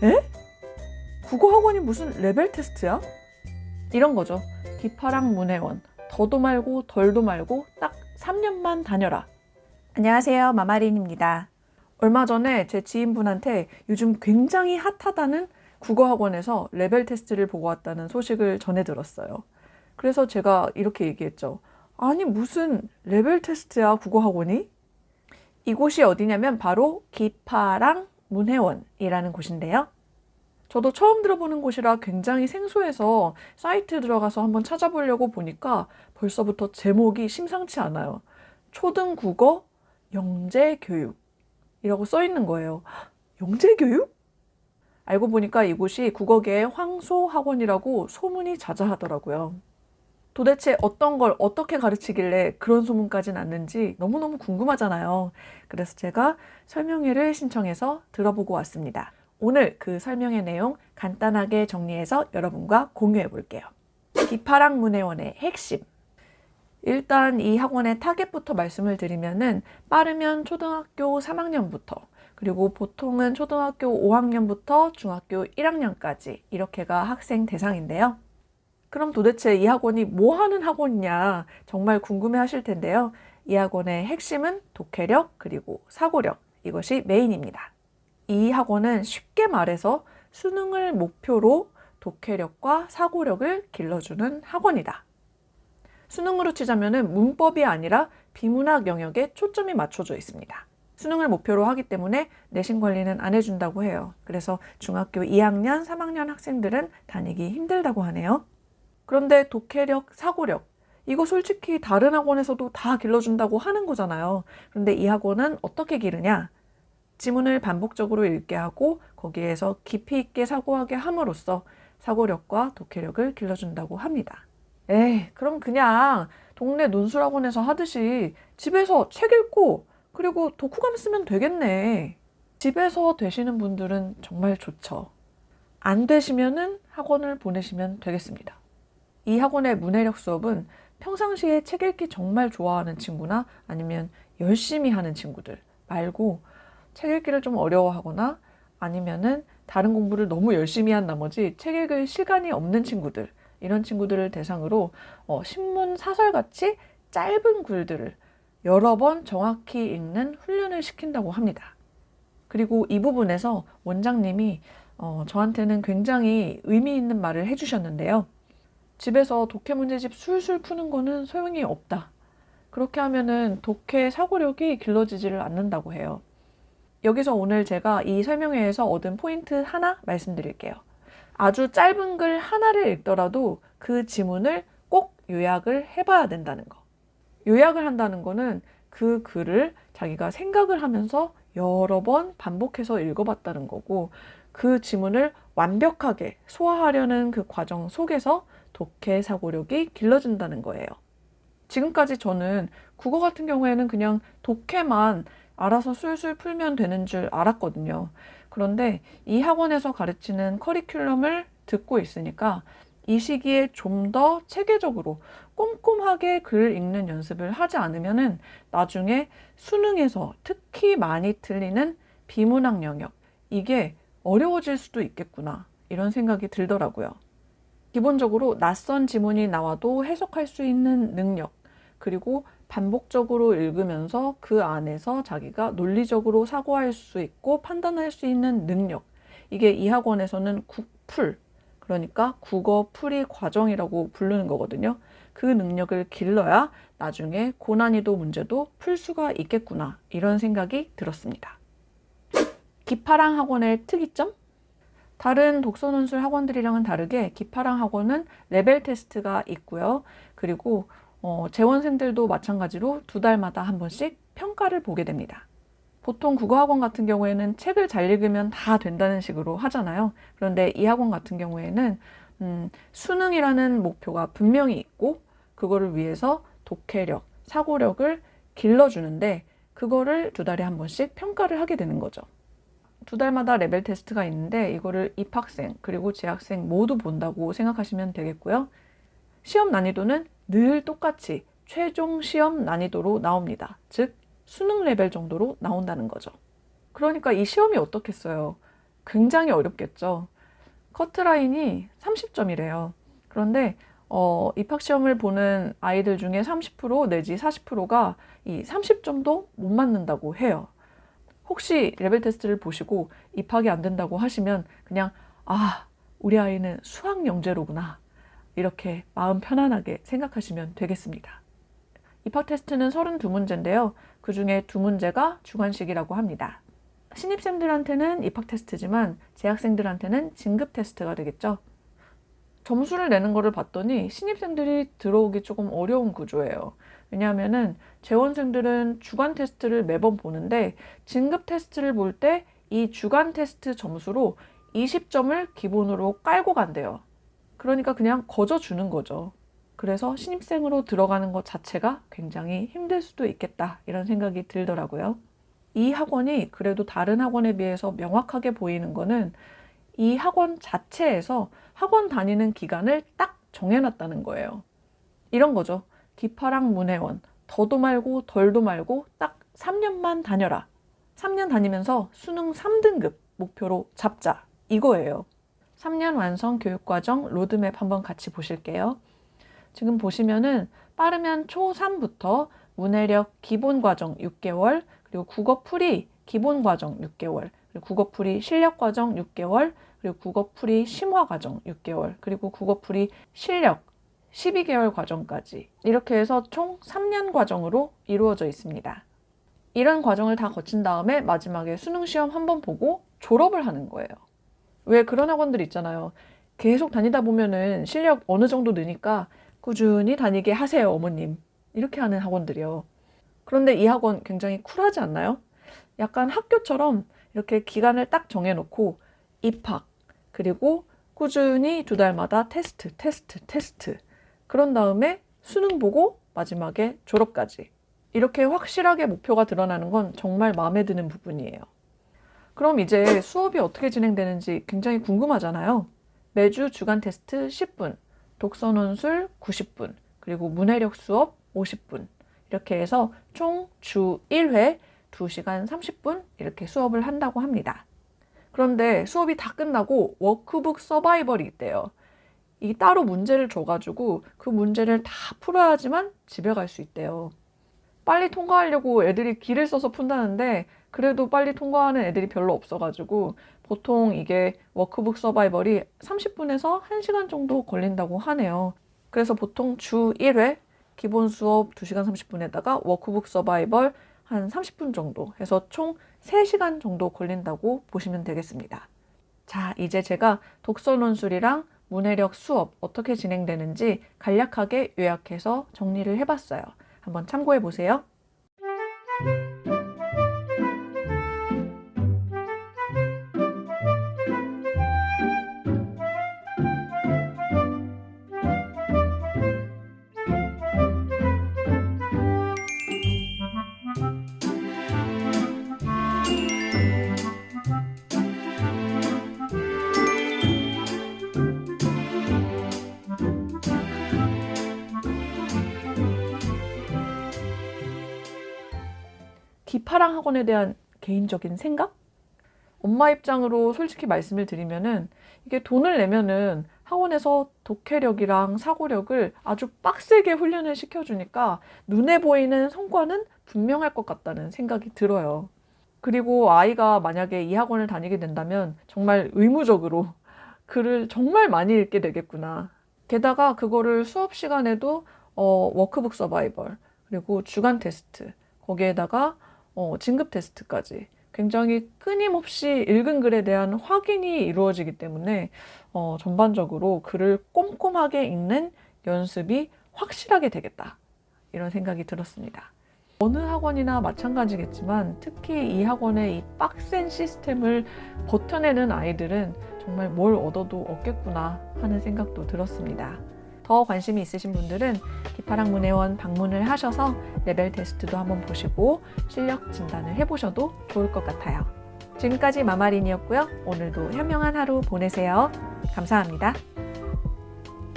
에? 국어학원이 무슨 레벨 테스트야? 이런 거죠. 기파랑 문해원, 더도 말고 덜도 말고 딱 3년만 다녀라. 안녕하세요, 마마린입니다. 얼마 전에 제 지인분한테 요즘 굉장히 핫하다는 국어학원에서 레벨 테스트를 보고 왔다는 소식을 전해 들었어요. 그래서 제가 이렇게 얘기했죠. 아니 무슨 레벨 테스트야, 국어학원이? 이곳이 어디냐면 바로 기파랑 문해원이라는 곳인데요. 저도 처음 들어보는 곳이라 굉장히 생소해서 사이트 들어가서 한번 찾아보려고 보니까 벌써부터 제목이 심상치 않아요. 초등국어 영재교육이라고 써 있는 거예요. 영재교육? 알고 보니까 이곳이 국어계의 황소학원이라고 소문이 자자하더라고요. 도대체 어떤 걸 어떻게 가르치길래 그런 소문까지 났는지 너무너무 궁금하잖아요. 그래서 제가 설명회를 신청해서 들어보고 왔습니다. 오늘 그 설명회 내용 간단하게 정리해서 여러분과 공유해 볼게요. 기파랑 문해원의 핵심. 일단 이 학원의 타겟부터 말씀을 드리면은 빠르면 초등학교 3학년부터 그리고 보통은 초등학교 5학년부터 중학교 1학년까지 이렇게가 학생 대상인데요. 그럼 도대체 이 학원이 뭐 하는 학원이냐 정말 궁금해 하실 텐데요. 이 학원의 핵심은 독해력 그리고 사고력, 이것이 메인입니다. 이 학원은 쉽게 말해서 수능을 목표로 독해력과 사고력을 길러주는 학원이다. 수능으로 치자면 문법이 아니라 비문학 영역에 초점이 맞춰져 있습니다. 수능을 목표로 하기 때문에 내신 관리는 안 해준다고 해요. 그래서 중학교 2학년, 3학년 학생들은 다니기 힘들다고 하네요. 그런데 독해력, 사고력, 이거 솔직히 다른 학원에서도 다 길러준다고 하는 거잖아요. 그런데 이 학원은 어떻게 기르냐? 지문을 반복적으로 읽게 하고 거기에서 깊이 있게 사고하게 함으로써 사고력과 독해력을 길러준다고 합니다. 에이, 그럼 그냥 동네 논술학원에서 하듯이 집에서 책 읽고 그리고 독후감 쓰면 되겠네. 집에서 되시는 분들은 정말 좋죠. 안 되시면은 학원을 보내시면 되겠습니다. 이 학원의 문해력 수업은 평상시에 책 읽기 정말 좋아하는 친구나 아니면 열심히 하는 친구들 말고 책 읽기를 좀 어려워하거나 아니면은 다른 공부를 너무 열심히 한 나머지 책 읽을 시간이 없는 친구들, 이런 친구들을 대상으로 신문 사설같이 짧은 글들을 여러 번 정확히 읽는 훈련을 시킨다고 합니다. 그리고 이 부분에서 원장님이 저한테는 굉장히 의미 있는 말을 해주셨는데요. 집에서 독해 문제집 술술 푸는 거는 소용이 없다. 그렇게 하면은 독해 사고력이 길러지지를 않는다고 해요. 여기서 오늘 제가 이 설명회에서 얻은 포인트 하나 말씀드릴게요. 아주 짧은 글 하나를 읽더라도 그 지문을 꼭 요약을 해봐야 된다는 거. 요약을 한다는 거는 그 글을 자기가 생각을 하면서 여러 번 반복해서 읽어봤다는 거고 그 지문을 완벽하게 소화하려는 그 과정 속에서 독해 사고력이 길러진다는 거예요. 지금까지 저는 국어 같은 경우에는 그냥 독해만 알아서 술술 풀면 되는 줄 알았거든요. 그런데 이 학원에서 가르치는 커리큘럼을 듣고 있으니까 이 시기에 좀 더 체계적으로 꼼꼼하게 글 읽는 연습을 하지 않으면은 나중에 수능에서 특히 많이 틀리는 비문학 영역, 이게 어려워질 수도 있겠구나, 이런 생각이 들더라고요. 기본적으로 낯선 지문이 나와도 해석할 수 있는 능력, 그리고 반복적으로 읽으면서 그 안에서 자기가 논리적으로 사고할 수 있고 판단할 수 있는 능력, 이게 이 학원에서는 국풀, 그러니까 국어 풀이 과정이라고 부르는 거거든요. 그 능력을 길러야 나중에 고난이도 문제도 풀 수가 있겠구나, 이런 생각이 들었습니다. 기파랑 학원의 특이점? 다른 독서논술 학원들이랑은 다르게 기파랑 학원은 레벨 테스트가 있고요. 그리고 재원생들도 마찬가지로 2달마다 한 번씩 평가를 보게 됩니다. 보통 국어학원 같은 경우에는 책을 잘 읽으면 다 된다는 식으로 하잖아요. 그런데 이 학원 같은 경우에는 수능이라는 목표가 분명히 있고 그거를 위해서 독해력, 사고력을 길러주는데 그거를 2달에 한 번씩 평가를 하게 되는 거죠. 2달마다 레벨 테스트가 있는데 이거를 입학생 그리고 재학생 모두 본다고 생각하시면 되겠고요. 시험 난이도는 늘 똑같이 최종 시험 난이도로 나옵니다. 즉 수능 레벨 정도로 나온다는 거죠. 그러니까 이 시험이 어떻겠어요? 굉장히 어렵겠죠. 커트라인이 30점이래요. 그런데 입학시험을 보는 아이들 중에 30% 내지 40%가 이 30점도 못 맞는다고 해요. 혹시 레벨 테스트를 보시고 입학이 안 된다고 하시면 그냥 우리 아이는 수학 영재로구나, 이렇게 마음 편안하게 생각하시면 되겠습니다. 입학 테스트는 32문제인데요. 그 중에 2문제가 주관식이라고 합니다. 신입생들한테는 입학 테스트지만 재학생들한테는 진급 테스트가 되겠죠. 점수를 내는 거를 봤더니 신입생들이 들어오기 조금 어려운 구조예요. 왜냐하면은 재원생들은 주간 테스트를 매번 보는데 진급 테스트를 볼 때 이 주간 테스트 점수로 20점을 기본으로 깔고 간대요. 그러니까 그냥 거저 주는 거죠. 그래서 신입생으로 들어가는 것 자체가 굉장히 힘들 수도 있겠다, 이런 생각이 들더라고요. 이 학원이 그래도 다른 학원에 비해서 명확하게 보이는 거는 이 학원 자체에서 학원 다니는 기간을 딱 정해놨다는 거예요. 이런 거죠. 기파랑 문혜원, 더도 말고 덜도 말고 딱 3년만 다녀라. 3년 다니면서 수능 3등급 목표로 잡자, 이거예요. 3년 완성 교육과정 로드맵 한번 같이 보실게요. 지금 보시면은 빠르면 초3부터 문해력 기본과정 6개월, 그리고 국어풀이 기본과정 6개월, 그리고 국어풀이 실력과정 6개월, 그리고 국어풀이 심화과정 6개월, 그리고 국어풀이 실력 12개월 과정까지, 이렇게 해서 총 3년 과정으로 이루어져 있습니다. 이런 과정을 다 거친 다음에 마지막에 수능시험 한번 보고 졸업을 하는 거예요. 왜 그런 학원들 있잖아요. 계속 다니다 보면은 실력 어느 정도 느니까 꾸준히 다니게 하세요, 어머님. 이렇게 하는 학원들이요. 그런데 이 학원 굉장히 쿨하지 않나요? 약간 학교처럼 이렇게 기간을 딱 정해놓고 입학, 그리고 꾸준히 2달마다 테스트. 그런 다음에 수능 보고 마지막에 졸업까지. 이렇게 확실하게 목표가 드러나는 건 정말 마음에 드는 부분이에요. 그럼 이제 수업이 어떻게 진행되는지 굉장히 궁금하잖아요. 매주 주간 테스트 10분, 독서 논술 90분, 그리고 문해력 수업 50분. 이렇게 해서 총 주 1회 2시간 30분 이렇게 수업을 한다고 합니다. 그런데 수업이 다 끝나고 워크북 서바이벌이 있대요. 이 따로 문제를 줘가지고 그 문제를 다 풀어야지만 집에 갈 수 있대요. 빨리 통과하려고 애들이 기를 써서 푼다는데 그래도 빨리 통과하는 애들이 별로 없어가지고 보통 이게 워크북 서바이벌이 30분에서 1시간 정도 걸린다고 하네요. 그래서 보통 주 1회 기본 수업 2시간 30분에다가 워크북 서바이벌 한 30분 정도 해서 총 3시간 정도 걸린다고 보시면 되겠습니다. 자, 이제 제가 독서 논술이랑 문해력 수업 어떻게 진행되는지 간략하게 요약해서 정리를 해봤어요. 한번 참고해 보세요. 기파랑 학원에 대한 개인적인 생각? 엄마 입장으로 솔직히 말씀을 드리면은 이게 돈을 내면은 학원에서 독해력이랑 사고력을 아주 빡세게 훈련을 시켜주니까 눈에 보이는 성과는 분명할 것 같다는 생각이 들어요. 그리고 아이가 만약에 이 학원을 다니게 된다면 정말 의무적으로 글을 정말 많이 읽게 되겠구나. 게다가 그거를 수업 시간에도 워크북 서바이벌, 그리고 주간 테스트, 거기에다가 진급 테스트까지 굉장히 끊임없이 읽은 글에 대한 확인이 이루어지기 때문에 전반적으로 글을 꼼꼼하게 읽는 연습이 확실하게 되겠다, 이런 생각이 들었습니다. 어느 학원이나 마찬가지겠지만 특히 이 학원의 이 빡센 시스템을 버텨내는 아이들은 정말 뭘 얻어도 얻겠구나 하는 생각도 들었습니다. 더 관심이 있으신 분들은 기파랑 문해원 방문을 하셔서 레벨 테스트도 한번 보시고 실력 진단을 해보셔도 좋을 것 같아요. 지금까지 마마린이었고요. 오늘도 현명한 하루 보내세요. 감사합니다.